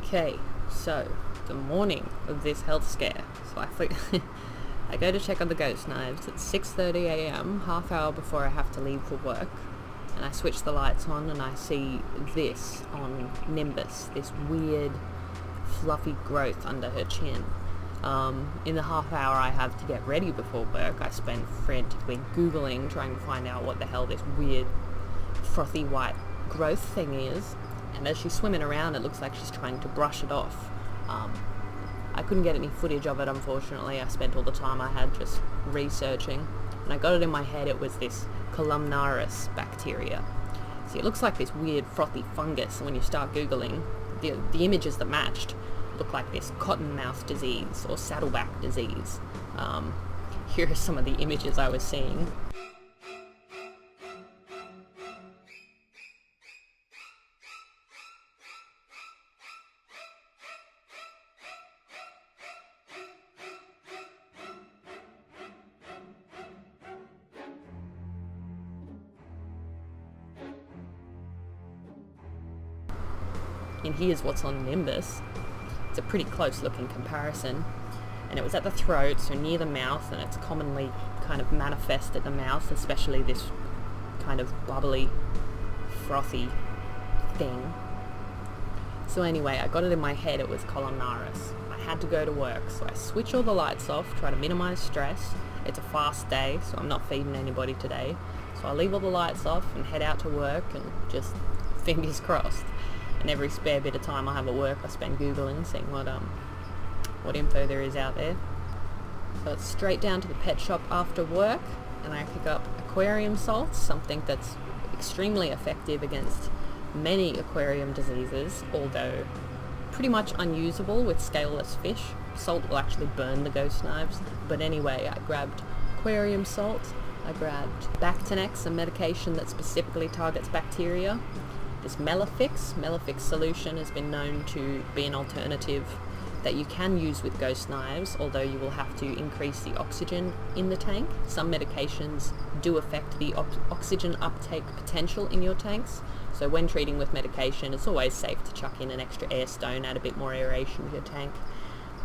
Okay, so the morning of this health scare. So I go to check on the ghost knives at 6:30 a.m, half hour before I have to leave for work, and I switch the lights on and I see this on Nimbus, this weird fluffy growth under her chin. In the half hour I have to get ready before work, I spend frantically Googling trying to find out what the hell this weird frothy white growth thing is, and as she's swimming around it looks like she's trying to brush it off. I couldn't get any footage of it, unfortunately. I spent all the time I had just researching, and I got it in my head it was this Columnaris bacteria. See, it looks like this weird frothy fungus, and when you start Googling, the images that matched look like this cottonmouth disease or saddleback disease. Here are some of the images I was seeing. And here's what's on Nimbus. It's a pretty close looking comparison, and it was at the throat, so near the mouth, and it's commonly kind of manifest at the mouth, especially this kind of bubbly, frothy thing. So anyway, I got it in my head it was Columnaris. I had to go to work, so I switch all the lights off, try to minimize stress. It's a fast day, so I'm not feeding anybody today. So I leave all the lights off and head out to work and just fingers crossed. And every spare bit of time I have at work I spend Googling, seeing what info there is out there. So it's straight down to the pet shop after work, and I pick up aquarium salts, something that's extremely effective against many aquarium diseases, although pretty much unusable with scaleless fish. Salt will actually burn the ghost knives. But anyway, I grabbed aquarium salt, I grabbed Bactinex, a medication that specifically targets bacteria. This Melifix solution has been known to be an alternative that you can use with ghost knives, although you will have to increase the oxygen in the tank. Some medications do affect the oxygen uptake potential in your tanks, so when treating with medication it's always safe to chuck in an extra air stone, add a bit more aeration to your tank.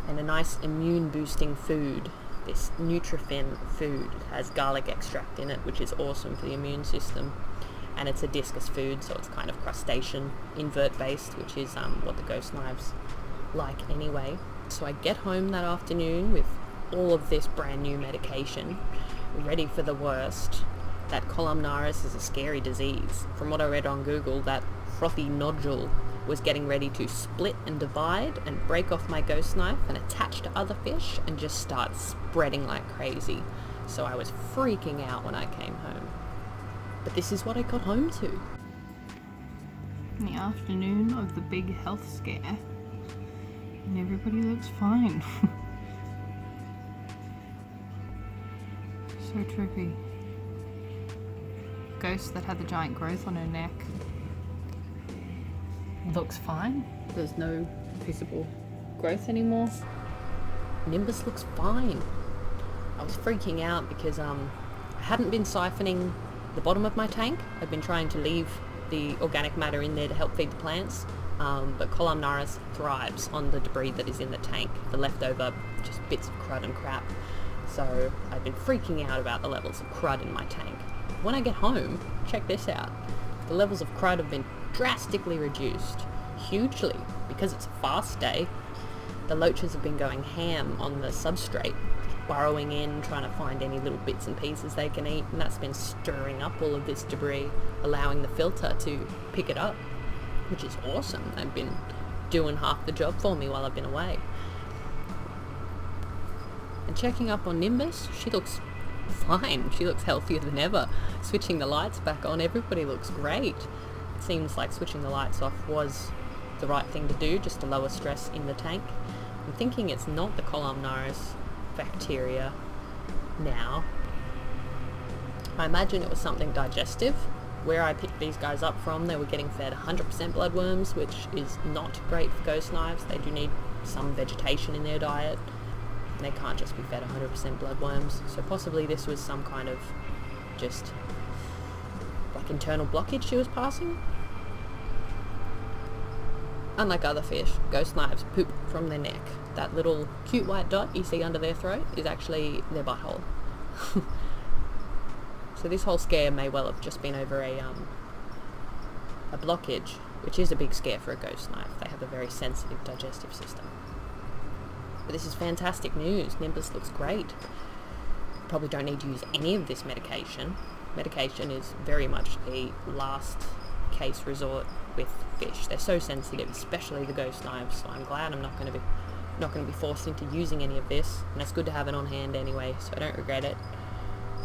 And a nice immune boosting food, this Nutrifin food, has garlic extract in it, which is awesome for the immune system. And it's a discus food, so it's kind of crustacean, invert based, which is what the ghost knives like anyway. So I get home that afternoon with all of this brand new medication, ready for the worst. That Columnaris is a scary disease. From what I read on Google, that frothy nodule was getting ready to split and divide and break off my ghost knife and attach to other fish and just start spreading like crazy. So I was freaking out when I came home. But this is what I got home to. In the afternoon of the big health scare, and everybody looks fine. So trippy. Ghost that had the giant growth on her neck looks fine. There's no visible growth anymore. Nimbus looks fine. I was freaking out because I hadn't been siphoning the bottom of my tank. I've been trying to leave the organic matter in there to help feed the plants, but Columnaris thrives on the debris that is in the tank, the leftover just bits of crud and crap. So I've been freaking out about the levels of crud in my tank. When I get home, check this out. The levels of crud have been drastically reduced, hugely, because it's a fast day. The loaches have been going ham on the substrate, burrowing in, trying to find any little bits and pieces they can eat, and that's been stirring up all of this debris, allowing the filter to pick it up, which is awesome. They've been doing half the job for me while I've been away. And checking up on Nimbus, she looks fine. She looks healthier than ever. Switching the lights back on, everybody looks great. It seems like switching the lights off was the right thing to do, just to lower stress in the tank. I'm thinking it's not the Columnaris bacteria now. I imagine it was something digestive. Where I picked these guys up from, they were getting fed 100% bloodworms, which is not great for ghost knives. They do need some vegetation in their diet. They can't just be fed 100% bloodworms. So possibly this was some kind of just like internal blockage she was passing. Unlike other fish, ghost knives poop from their neck. That little cute white dot you see under their throat is actually their butthole. So this whole scare may well have just been over a blockage, which is a big scare for a ghost knife. They have a very sensitive digestive system. But this is fantastic news. Nimbus looks great. Probably don't need to use any of this medication. Medication is very much a last case resort with fish. They're so sensitive, especially the ghost knives, so I'm glad I'm not going to be forced into using any of this, and it's good to have it on hand anyway, so I don't regret it.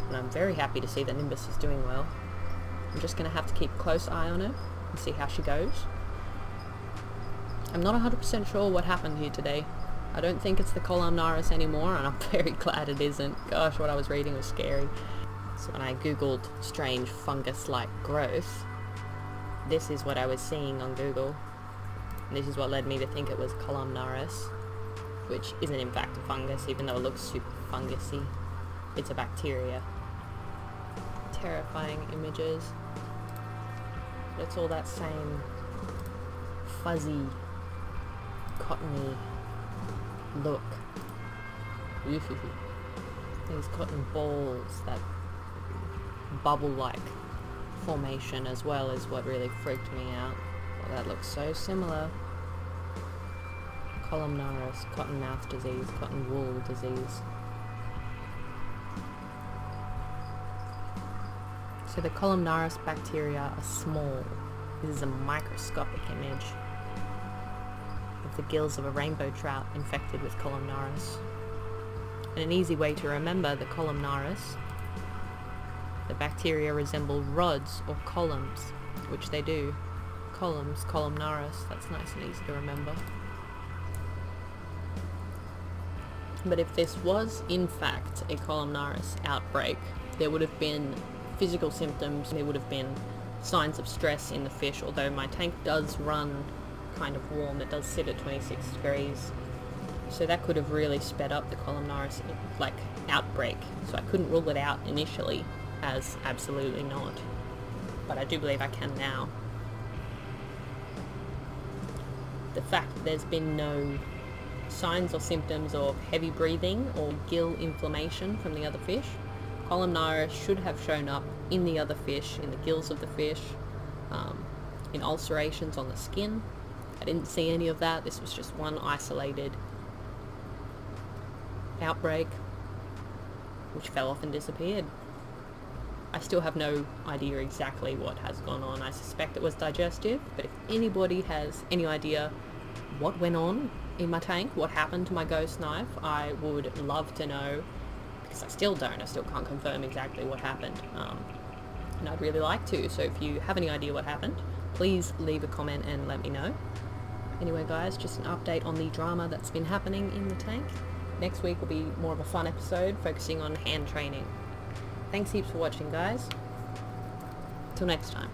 And I'm very happy to see that Nimbus is doing well. I'm just going to have to keep a close eye on her and see how she goes. I'm not 100% sure what happened here today. I don't think it's the Columnaris anymore, and I'm very glad it isn't. Gosh, what I was reading was scary. So when I googled strange fungus-like growth, this is what I was seeing on Google. And this is what led me to think it was Columnaris, which isn't in fact a fungus, even though it looks super fungusy. It's a bacteria. Terrifying images. But it's all that same fuzzy, cottony look. These cotton balls, that bubble-like formation as well is what really freaked me out. Well, that looks so similar. Columnaris, cotton mouth disease, cotton wool disease. So the Columnaris bacteria are small. This is a microscopic image of the gills of a rainbow trout infected with Columnaris. And an easy way to remember the Columnaris: the bacteria resemble rods or columns, which they do. Columns, Columnaris, that's nice and easy to remember. But if this was in fact a Columnaris outbreak, there would have been physical symptoms, there would have been signs of stress in the fish, although my tank does run kind of warm, it does sit at 26 degrees. So that could have really sped up the Columnaris outbreak, so I couldn't rule it out initially as absolutely not, but I do believe I can now. The fact that there's been no signs or symptoms of heavy breathing or gill inflammation from the other fish, Columnaris should have shown up in the other fish, in the gills of the fish, in ulcerations on the skin. I didn't see any of that. This was just one isolated outbreak which fell off and disappeared. I still have no idea exactly what has gone on. I suspect it was digestive, but if anybody has any idea what went on in my tank, what happened to my ghost knife, I would love to know, because I still don't. I still can't confirm exactly what happened, and I'd really like to. So if you have any idea what happened, please leave a comment and let me know. Anyway guys, just an update on the drama that's been happening in the tank. Next week will be more of a fun episode focusing on hand training. Thanks heaps for watching guys. Till next time.